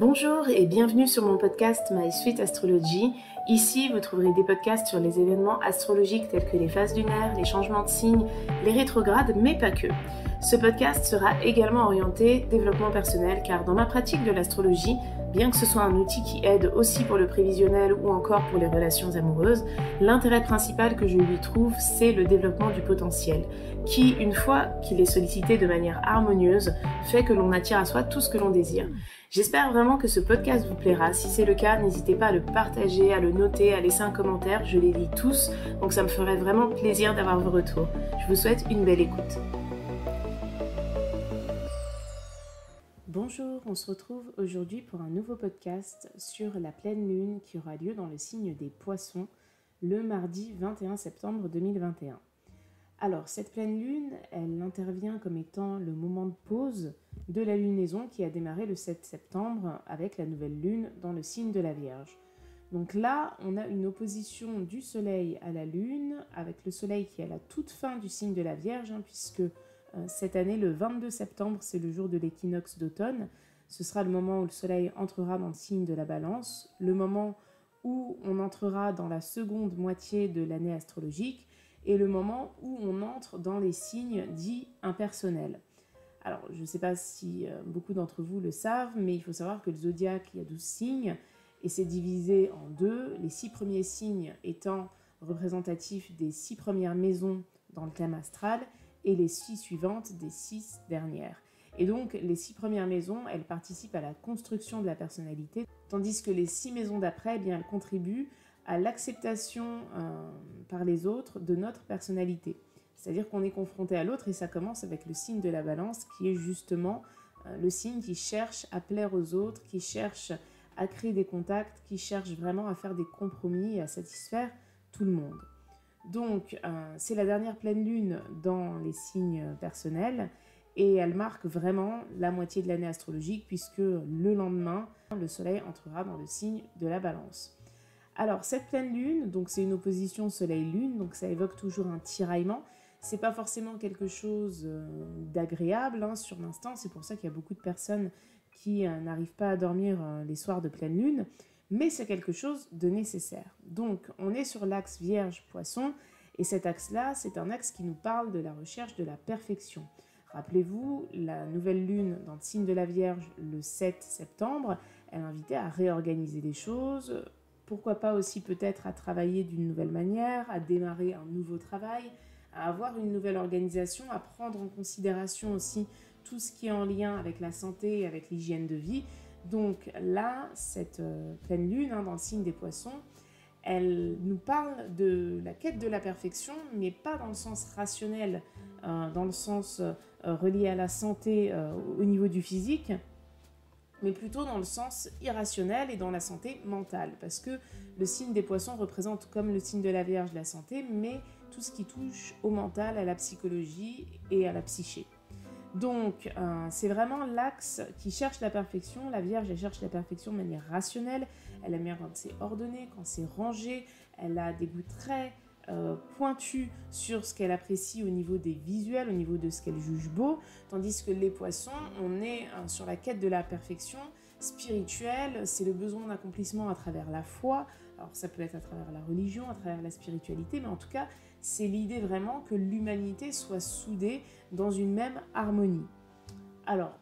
Bonjour et bienvenue sur mon podcast My Sweet Astrology. Ici, vous trouverez des podcasts sur les événements astrologiques tels que les phases lunaires, les changements de signes, les rétrogrades, mais pas que. Ce podcast sera également orienté développement personnel car dans ma pratique de l'astrologie, bien que ce soit un outil qui aide aussi pour le prévisionnel ou encore pour les relations amoureuses, l'intérêt principal que je lui trouve, c'est le développement du potentiel, qui, une fois qu'il est sollicité de manière harmonieuse, fait que l'on attire à soi tout ce que l'on désire. J'espère vraiment que ce podcast vous plaira. Si c'est le cas, n'hésitez pas à le partager, à le noter, à laisser un commentaire. Je les lis tous, donc ça me ferait vraiment plaisir d'avoir vos retours. Je vous souhaite une belle écoute. Bonjour, on se retrouve aujourd'hui pour un nouveau podcast sur la pleine lune qui aura lieu dans le signe des Poissons le mardi 21 septembre 2021. Alors, cette pleine lune, elle intervient comme étant le moment de pause de la lunaison qui a démarré le 7 septembre avec la nouvelle lune dans le signe de la Vierge. Donc là, on a une opposition du soleil à la lune, avec le soleil qui est à la toute fin du signe de la Vierge, puisque cette année, le 22 septembre, c'est le jour de l'équinoxe d'automne. Ce sera le moment où le soleil entrera dans le signe de la Balance, le moment où on entrera dans la seconde moitié de l'année astrologique, et le moment où on entre dans les signes dits impersonnels. Alors, je ne sais pas si beaucoup d'entre vous le savent, mais il faut savoir que le zodiaque, il y a 12 signes, et c'est divisé en deux, les 6 premiers signes étant représentatifs des 6 premières maisons dans le thème astral, et les 6 suivantes des 6 dernières. Et donc, les 6 premières maisons, elles participent à la construction de la personnalité, tandis que les 6 maisons d'après, eh bien, elles contribuent à l'acceptation par les autres de notre personnalité. C'est-à-dire qu'on est confronté à l'autre et ça commence avec le signe de la Balance qui est justement le signe qui cherche à plaire aux autres, qui cherche à créer des contacts, qui cherche vraiment à faire des compromis et à satisfaire tout le monde. Donc, c'est la dernière pleine lune dans les signes personnels et elle marque vraiment la moitié de l'année astrologique puisque le lendemain, le soleil entrera dans le signe de la Balance. Alors, cette pleine lune, donc c'est une opposition soleil-lune, donc ça évoque toujours un tiraillement. C'est pas forcément quelque chose d'agréable sur l'instant, c'est pour ça qu'il y a beaucoup de personnes qui n'arrivent pas à dormir les soirs de pleine lune, mais c'est quelque chose de nécessaire. Donc, on est sur l'axe Vierge-Poisson, et cet axe-là, c'est un axe qui nous parle de la recherche de la perfection. Rappelez-vous, la nouvelle lune dans le signe de la Vierge, le 7 septembre, elle invitait à réorganiser les choses. Pourquoi pas aussi peut-être à travailler d'une nouvelle manière, à démarrer un nouveau travail, à avoir une nouvelle organisation, à prendre en considération aussi tout ce qui est en lien avec la santé et avec l'hygiène de vie. Donc là, cette pleine lune dans le signe des Poissons, elle nous parle de la quête de la perfection, mais pas dans le sens rationnel, dans le sens relié à la santé au niveau du physique, mais plutôt dans le sens irrationnel et dans la santé mentale, parce que le signe des Poissons représente comme le signe de la Vierge la santé, mais tout ce qui touche au mental, à la psychologie et à la psyché. Donc, c'est vraiment l'axe qui cherche la perfection. La Vierge, elle cherche la perfection de manière rationnelle, elle aime bien quand c'est ordonné, quand c'est rangé, elle a des goûts très pointu sur ce qu'elle apprécie au niveau des visuels, au niveau de ce qu'elle juge beau, tandis que les Poissons, on est sur la quête de la perfection spirituelle, c'est le besoin d'accomplissement à travers la foi, alors ça peut être à travers la religion, à travers la spiritualité, mais en tout cas, c'est l'idée vraiment que l'humanité soit soudée dans une même harmonie. Alors,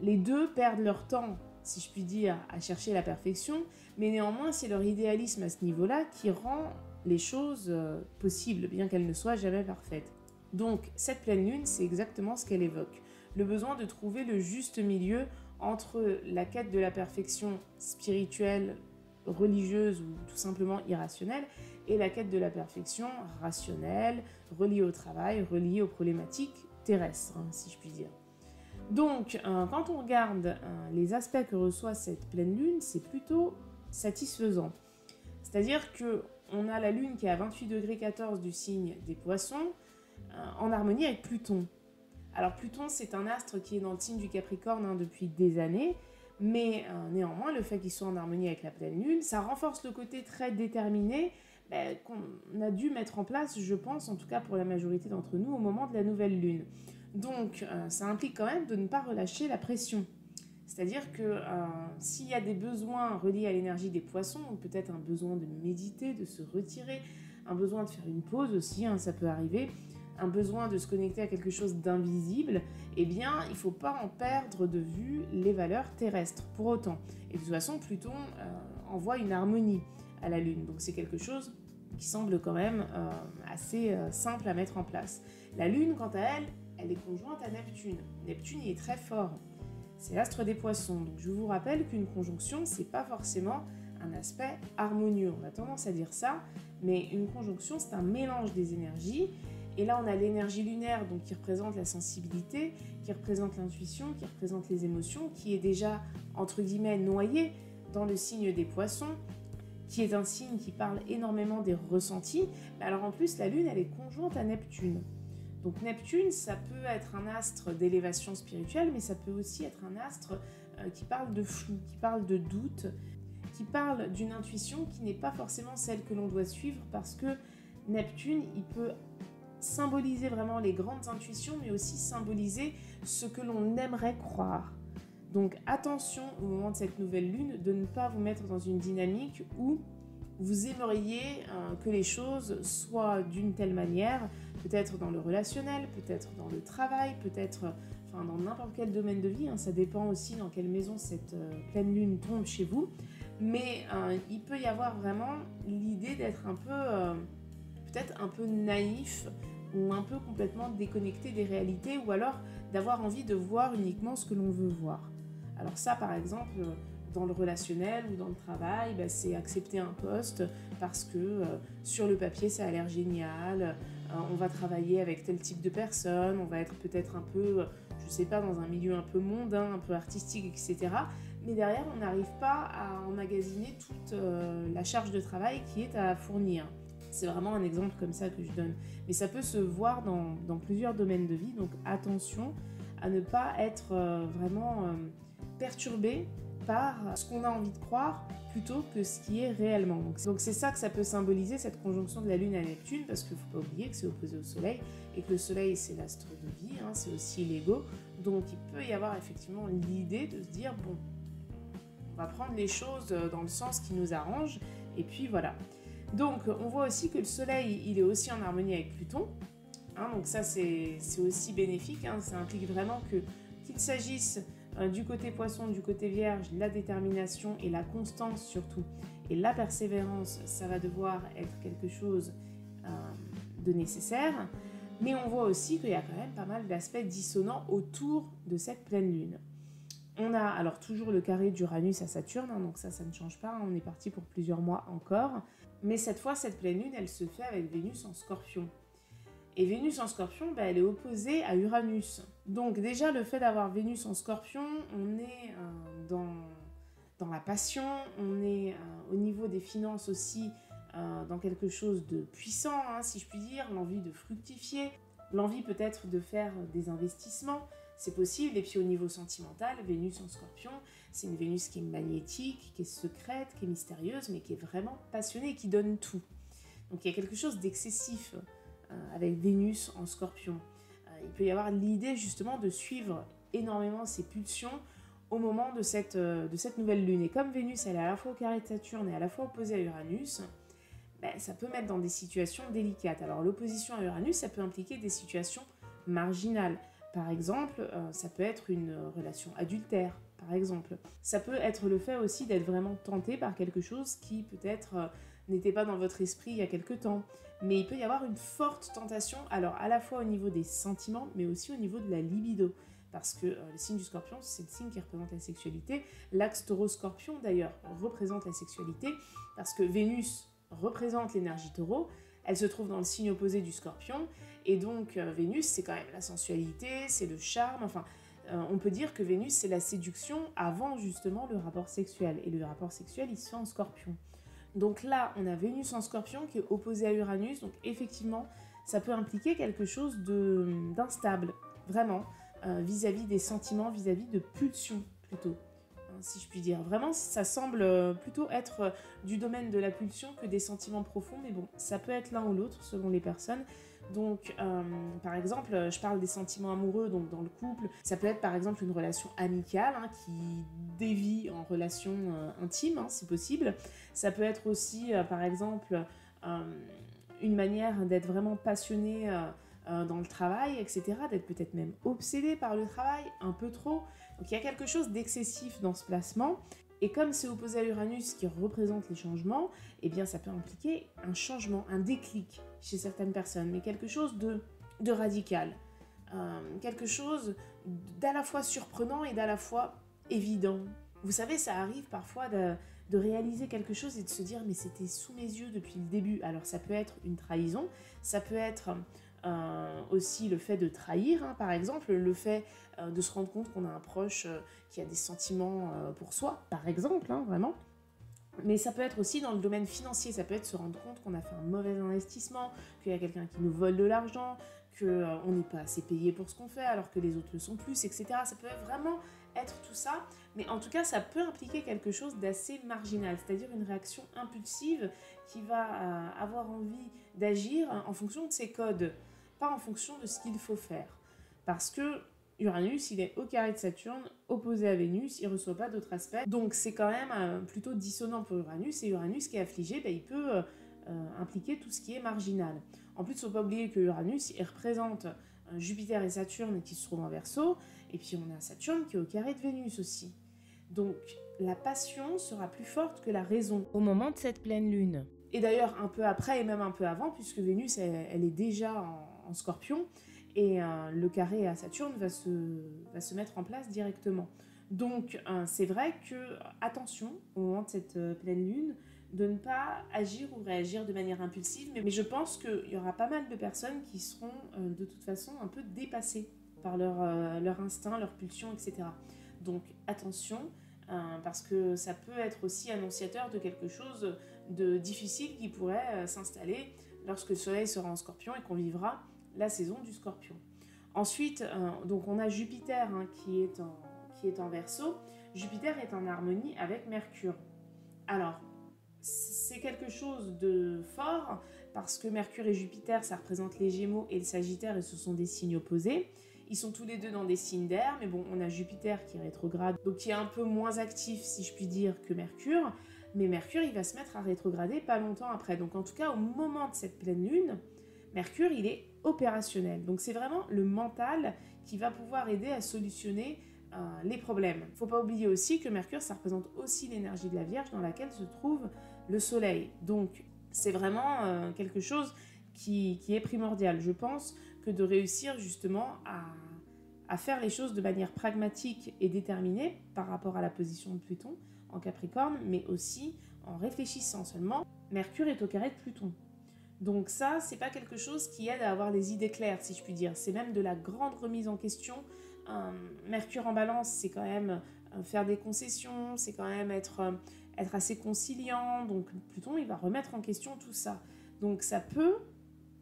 les deux perdent leur temps, si je puis dire, à chercher la perfection, mais néanmoins, c'est leur idéalisme à ce niveau-là qui rend les choses possibles, bien qu'elles ne soient jamais parfaites. Donc, cette pleine lune, c'est exactement ce qu'elle évoque. Le besoin de trouver le juste milieu entre la quête de la perfection spirituelle, religieuse ou tout simplement irrationnelle, et la quête de la perfection rationnelle, reliée au travail, reliée aux problématiques terrestres, si je puis dire. Donc, quand on regarde les aspects que reçoit cette pleine lune, c'est plutôt satisfaisant. C'est-à-dire qu'on a la lune qui est à 28 degrés 14 du signe des Poissons, en harmonie avec Pluton. Alors Pluton, c'est un astre qui est dans le signe du Capricorne depuis des années, mais néanmoins, le fait qu'il soit en harmonie avec la pleine lune, ça renforce le côté très déterminé qu'on a dû mettre en place, je pense, en tout cas pour la majorité d'entre nous, au moment de la nouvelle lune. Donc, ça implique quand même de ne pas relâcher la pression. C'est-à-dire que s'il y a des besoins reliés à l'énergie des poissons, donc peut-être un besoin de méditer, de se retirer, un besoin de faire une pause aussi, hein, ça peut arriver, un besoin de se connecter à quelque chose d'invisible, eh bien, il ne faut pas en perdre de vue les valeurs terrestres pour autant. Et de toute façon, Pluton envoie une harmonie à la Lune, donc c'est quelque chose qui semble quand même assez simple à mettre en place. La Lune, quant à elle, elle est conjointe à Neptune. Neptune, il est très fort. C'est l'astre des poissons. Donc je vous rappelle qu'une conjonction, c'est pas forcément un aspect harmonieux. On a tendance à dire ça, mais une conjonction, c'est un mélange des énergies. Et là, on a l'énergie lunaire, donc qui représente la sensibilité, qui représente l'intuition, qui représente les émotions, qui est déjà, entre guillemets, noyée dans le signe des poissons, qui est un signe qui parle énormément des ressentis. Mais alors en plus, la Lune, elle est conjointe à Neptune. Donc Neptune, ça peut être un astre d'élévation spirituelle, mais ça peut aussi être un astre qui parle de flou, qui parle de doute, qui parle d'une intuition qui n'est pas forcément celle que l'on doit suivre, parce que Neptune, il peut symboliser vraiment les grandes intuitions, mais aussi symboliser ce que l'on aimerait croire. Donc attention au moment de cette nouvelle lune de ne pas vous mettre dans une dynamique où vous aimeriez que les choses soient d'une telle manière, peut-être dans le relationnel, peut-être dans le travail, peut-être dans n'importe quel domaine de vie, hein, ça dépend aussi dans quelle maison cette pleine lune tombe chez vous, mais il peut y avoir vraiment l'idée d'être un peu, peut-être un peu naïf, ou un peu complètement déconnecté des réalités, ou alors d'avoir envie de voir uniquement ce que l'on veut voir. Alors ça, par exemple, dans le relationnel ou dans le travail, c'est accepter un poste parce que sur le papier, ça a l'air génial, on va travailler avec tel type de personne, on va être peut-être un peu, je sais pas, dans un milieu un peu mondain, un peu artistique, etc. Mais derrière, on n'arrive pas à emmagasiner toute la charge de travail qui est à fournir. C'est vraiment un exemple comme ça que je donne. Mais ça peut se voir dans plusieurs domaines de vie, donc attention à ne pas être vraiment perturbé par ce qu'on a envie de croire plutôt que ce qui est réellement. Donc c'est ça que ça peut symboliser, cette conjonction de la Lune à Neptune, parce qu'il ne faut pas oublier que c'est opposé au Soleil, et que le Soleil c'est l'astre de vie, hein, c'est aussi l'ego, donc il peut y avoir effectivement l'idée de se dire, bon, on va prendre les choses dans le sens qui nous arrange, et puis voilà. Donc on voit aussi que le Soleil, il est aussi en harmonie avec Pluton, hein, donc ça c'est aussi bénéfique, hein, ça implique vraiment qu'il s'agisse du côté poisson, du côté vierge, la détermination et la constance surtout, et la persévérance, ça va devoir être quelque chose de nécessaire, mais on voit aussi qu'il y a quand même pas mal d'aspects dissonants autour de cette pleine lune. On a alors toujours le carré d'Uranus à Saturne, hein, donc ça ne change pas, hein, on est parti pour plusieurs mois encore, mais cette fois, cette pleine lune, elle se fait avec Vénus en Scorpion. Et Vénus en Scorpion, elle est opposée à Uranus. Donc déjà, le fait d'avoir Vénus en Scorpion, on est dans la passion, on est au niveau des finances aussi dans quelque chose de puissant, hein, si je puis dire, l'envie de fructifier, l'envie peut-être de faire des investissements, c'est possible. Et puis au niveau sentimental, Vénus en Scorpion, c'est une Vénus qui est magnétique, qui est secrète, qui est mystérieuse, mais qui est vraiment passionnée, qui donne tout. Donc il y a quelque chose d'excessif avec Vénus en Scorpion. Il peut y avoir l'idée justement de suivre énormément ses pulsions au moment de cette nouvelle lune. Et comme Vénus, elle est à la fois au carré de Saturne et à la fois opposée à Uranus, ça peut mettre dans des situations délicates. Alors l'opposition à Uranus, ça peut impliquer des situations marginales. Par exemple, ça peut être une relation adultère, par exemple. Ça peut être le fait aussi d'être vraiment tenté par quelque chose qui peut-être n'était pas dans votre esprit il y a quelque temps. Mais il peut y avoir une forte tentation, alors à la fois au niveau des sentiments, mais aussi au niveau de la libido. Parce que le signe du Scorpion, c'est le signe qui représente la sexualité. L'axe Taureau-Scorpion, d'ailleurs, représente la sexualité, parce que Vénus représente l'énergie Taureau, elle se trouve dans le signe opposé du Scorpion, et donc Vénus, c'est quand même la sensualité, c'est le charme, enfin, on peut dire que Vénus, c'est la séduction avant justement le rapport sexuel, et le rapport sexuel, il se fait en Scorpion. Donc là, on a Vénus en Scorpion qui est opposée à Uranus, donc effectivement, ça peut impliquer quelque chose d'instable, vraiment, vis-à-vis des sentiments, vis-à-vis de pulsions plutôt, hein, si je puis dire. Vraiment, ça semble plutôt être du domaine de la pulsion que des sentiments profonds, mais bon, ça peut être l'un ou l'autre selon les personnes. Donc, par exemple, je parle des sentiments amoureux, donc dans le couple. Ça peut être par exemple une relation amicale qui dévie en relation intime, c'est possible. Ça peut être aussi, par exemple, une manière d'être vraiment passionné dans le travail, etc. D'être peut-être même obsédé par le travail, un peu trop. Donc il y a quelque chose d'excessif dans ce placement. Et comme c'est opposé à Uranus qui représente les changements, eh bien ça peut impliquer un changement, un déclic chez certaines personnes, mais quelque chose de radical. Quelque chose d'à la fois surprenant et d'à la fois évident. Vous savez, ça arrive parfois de réaliser quelque chose et de se dire mais c'était sous mes yeux depuis le début. Alors ça peut être une trahison, ça peut être aussi le fait de trahir, par exemple, le fait de se rendre compte qu'on a un proche qui a des sentiments pour soi, par exemple, vraiment. Mais ça peut être aussi dans le domaine financier, ça peut être se rendre compte qu'on a fait un mauvais investissement, qu'il y a quelqu'un qui nous vole de l'argent, qu'on n'est pas assez payé pour ce qu'on fait alors que les autres le sont plus, etc. Ça peut vraiment être tout ça, mais en tout cas ça peut impliquer quelque chose d'assez marginal, c'est-à-dire une réaction impulsive qui va avoir envie d'agir en fonction de ses codes, pas en fonction de ce qu'il faut faire. Parce que Uranus, il est au carré de Saturne, opposé à Vénus, il ne reçoit pas d'autres aspects. Donc c'est quand même plutôt dissonant pour Uranus, et Uranus qui est affligé, il peut impliquer tout ce qui est marginal. En plus, il ne faut pas oublier que Uranus, il représente Jupiter et Saturne qui se trouvent en Verseau, et puis on a Saturne qui est au carré de Vénus aussi. Donc la passion sera plus forte que la raison au moment de cette pleine lune. Et d'ailleurs un peu après et même un peu avant, puisque Vénus, elle est déjà en Scorpion, et le carré à Saturne va se mettre en place directement. Donc c'est vrai que, attention, au moment de cette pleine lune, de ne pas agir ou réagir de manière impulsive, mais je pense qu'il y aura pas mal de personnes qui seront de toute façon un peu dépassées par leur instinct, leur pulsion, etc. Donc attention, parce que ça peut être aussi annonciateur de quelque chose de difficile qui pourrait s'installer lorsque le soleil sera en Scorpion et qu'on vivra la saison du Scorpion. Ensuite, donc on a Jupiter qui est en Verseau. Jupiter est en harmonie avec Mercure. Alors, c'est quelque chose de fort parce que Mercure et Jupiter, ça représente les Gémeaux et le Sagittaire, et ce sont des signes opposés. Ils sont tous les deux dans des signes d'air, mais bon, on a Jupiter qui est rétrograde, donc qui est un peu moins actif, si je puis dire, que Mercure. Mais Mercure, il va se mettre à rétrograder pas longtemps après. Donc en tout cas, au moment de cette pleine lune, Mercure, il est opérationnel. Donc c'est vraiment le mental qui va pouvoir aider à solutionner les problèmes. Il ne faut pas oublier aussi que Mercure, ça représente aussi l'énergie de la Vierge dans laquelle se trouve le Soleil. Donc c'est vraiment quelque chose qui est primordial. Je pense que de réussir justement à faire les choses de manière pragmatique et déterminée par rapport à la position de Pluton en Capricorne, mais aussi en réfléchissant seulement. Mercure est au carré de Pluton. Donc ça, c'est pas quelque chose qui aide à avoir des idées claires, si je puis dire. C'est même de la grande remise en question. Mercure en Balance, c'est quand même faire des concessions, c'est quand même être assez conciliant. Donc Pluton, il va remettre en question tout ça. Donc ça peut,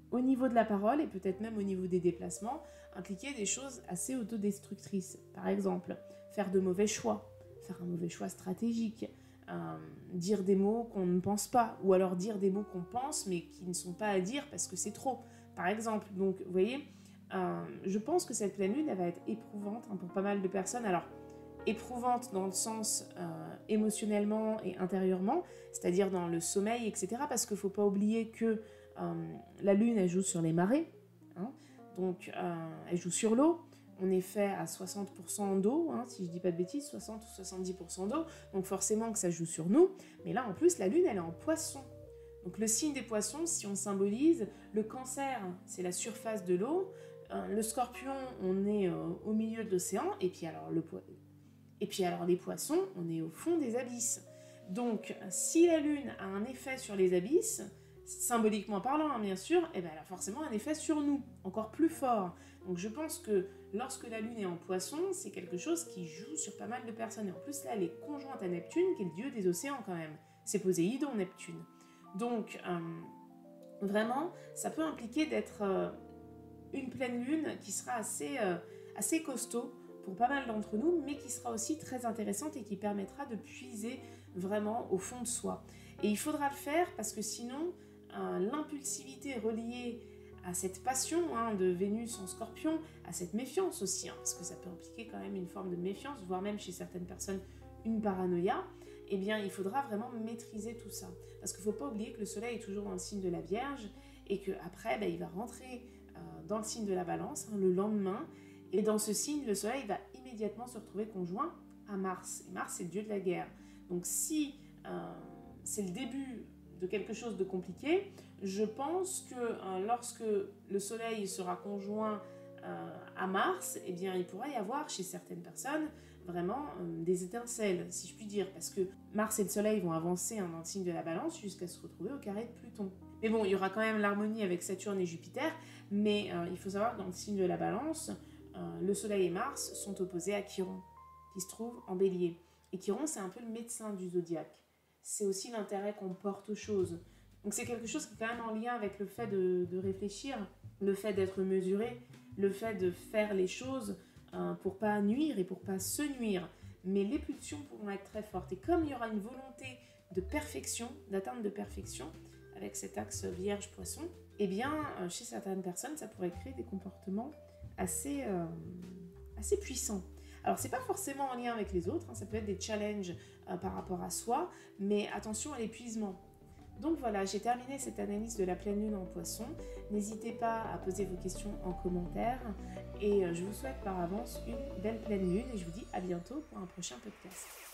au niveau de la parole et peut-être même au niveau des déplacements, impliquer des choses assez autodestructrices. Par exemple, faire de mauvais choix, faire un mauvais choix stratégique, dire des mots qu'on ne pense pas, ou alors dire des mots qu'on pense mais qui ne sont pas à dire parce que c'est trop, par exemple. Donc, vous voyez, je pense que cette pleine lune, elle va être éprouvante pour pas mal de personnes. Alors, éprouvante dans le sens émotionnellement et intérieurement, c'est-à-dire dans le sommeil, etc. Parce qu'il ne faut pas oublier que la lune, elle joue sur les marées, donc elle joue sur l'eau. On est fait à 60% d'eau, si je dis pas de bêtises, 60 ou 70% d'eau, donc forcément que ça joue sur nous. Mais là, en plus, la lune, elle est en poisson. Donc le signe des poissons, si on symbolise, le cancer, c'est la surface de l'eau, le scorpion, on est au milieu de l'océan, et puis alors les poissons, on est au fond des abysses. Donc si la lune a un effet sur les abysses, symboliquement parlant, bien sûr, elle a forcément un effet sur nous, encore plus fort. Donc je pense que lorsque la lune est en poisson, c'est quelque chose qui joue sur pas mal de personnes. Et en plus, là, elle est conjointe à Neptune, qui est le dieu des océans quand même. C'est Poséidon, Neptune. Donc, vraiment, ça peut impliquer d'être une pleine lune qui sera assez costaud pour pas mal d'entre nous, mais qui sera aussi très intéressante et qui permettra de puiser vraiment au fond de soi. Et il faudra le faire parce que sinon, l'impulsivité reliée à cette passion de Vénus en Scorpion, à cette méfiance aussi, parce que ça peut impliquer quand même une forme de méfiance, voire même chez certaines personnes une paranoïa, eh bien il faudra vraiment maîtriser tout ça. Parce qu'il ne faut pas oublier que le soleil est toujours dans le signe de la Vierge et qu'après, il va rentrer dans le signe de la Balance le lendemain. Et dans ce signe, le soleil va immédiatement se retrouver conjoint à Mars. Et Mars, c'est le dieu de la guerre. Donc si c'est le début de quelque chose de compliqué, je pense que lorsque le soleil sera conjoint à Mars, eh bien, il pourra y avoir chez certaines personnes vraiment des étincelles, si je puis dire, parce que Mars et le soleil vont avancer dans le signe de la Balance jusqu'à se retrouver au carré de Pluton. Mais bon, il y aura quand même l'harmonie avec Saturne et Jupiter, mais il faut savoir que dans le signe de la Balance, le soleil et Mars sont opposés à Chiron, qui se trouve en Bélier. Et Chiron, c'est un peu le médecin du zodiaque. C'est aussi l'intérêt qu'on porte aux choses. Donc c'est quelque chose qui est quand même en lien avec le fait de réfléchir, le fait d'être mesuré, le fait de faire les choses pour pas nuire et pour pas se nuire. Mais les pulsions pourront être très fortes. Et comme il y aura une volonté de perfection, d'atteinte de perfection, avec cet axe Vierge-Poisson, eh bien, chez certaines personnes, ça pourrait créer des comportements assez puissants. Alors, c'est pas forcément en lien avec les autres, ça peut être des challenges par rapport à soi, mais attention à l'épuisement. Donc voilà, j'ai terminé cette analyse de la pleine lune en Poisson. N'hésitez pas à poser vos questions en commentaire et je vous souhaite par avance une belle pleine lune et je vous dis à bientôt pour un prochain podcast.